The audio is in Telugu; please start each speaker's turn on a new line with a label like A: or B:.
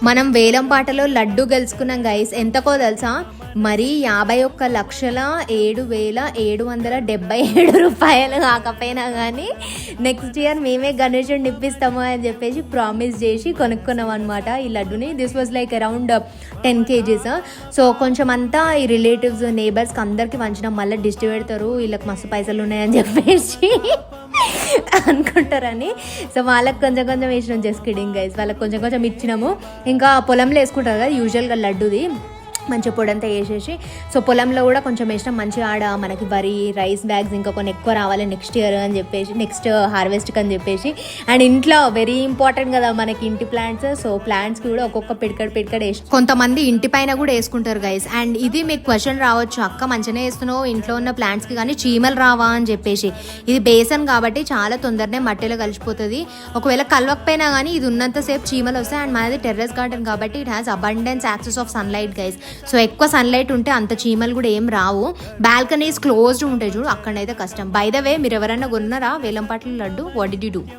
A: మనం వేలం పాటలో లడ్డు గెలుచుకున్నాం గైస్. ఎంతకో తెలుసా, మరి 51,07,777 రూపాయలు కాకపోయినా కానీ నెక్స్ట్ ఇయర్ మేమే గణేశుడిని ఇప్పిస్తాము అని చెప్పేసి ప్రామిస్ చేసి కొనుక్కున్నాం అనమాట ఈ లడ్డుని. This was like around 10 kgs. So కొంచెం అంతా ఈ రిలేటివ్స్ నేబర్స్కి అందరికి పంచినాం. మళ్ళీ దిష్టి పెడతారు వీళ్ళకి మస్తు పైసలు ఉన్నాయని చెప్పేసి అనుకుంటారని. సో వాళ్ళకి కొంచెం కొంచెం వేసినాం, జస్ట్ కిడింగ్ గైస్. వాళ్ళకి కొంచెం కొంచెం ఇచ్చినాము. ఇంకా పొలంలో వేసుకుంటారు కదా యూజువల్గా లడ్డుది, మంచిగా పొడంతా వేసేసి సో పొలంలో కూడా కొంచెం వేసినాం. మంచిగా ఆడ మనకి వరి రైస్ బ్యాగ్స్ ఇంకా కొన్ని ఎక్కువ రావాలి నెక్స్ట్ ఇయర్ అని చెప్పేసి, నెక్స్ట్ హార్వెస్ట్కి అని చెప్పేసి. అండ్ ఇంట్లో వెరీ ఇంపార్టెంట్ కదా మనకి ఇంటి ప్లాంట్స్. సో ప్లాంట్స్కి కూడా ఒక్కొక్క పిడికడ వేసి కొంతమంది ఇంటి పైన కూడా వేసుకుంటారు గైస్. అండ్ ఇది మీకు క్వశ్చన్ రావచ్చు, అక్క మంచిగానే వేస్తున్నావు ఇంట్లో ఉన్న ప్లాంట్స్కి కానీ చీమలు రావా అని చెప్పేసి. ఇది బేసన్ కాబట్టి చాలా తొందరనే మట్టిలో కలిసిపోతుంది. ఒకవేళ కలవకపోయినా కానీ ఇది ఉన్నంతసేపు చీమలు వస్తాయి. అండ్ మనది టెర్రస్ గార్డెన్ కాబట్టి it has abundance access of sunlight guys. So ఎక్కువ సన్లైట్ ఉంటే అంత చీమలు కూడా ఏం రావు. బాల్కనీస్ క్లోజ్డ్ ఉంటాయి చూడు, అక్కడైతే కష్టం. బై ద వే మీరు ఎవరైనా కొన్నారా వేలంపాట్ల laddu? What did you do?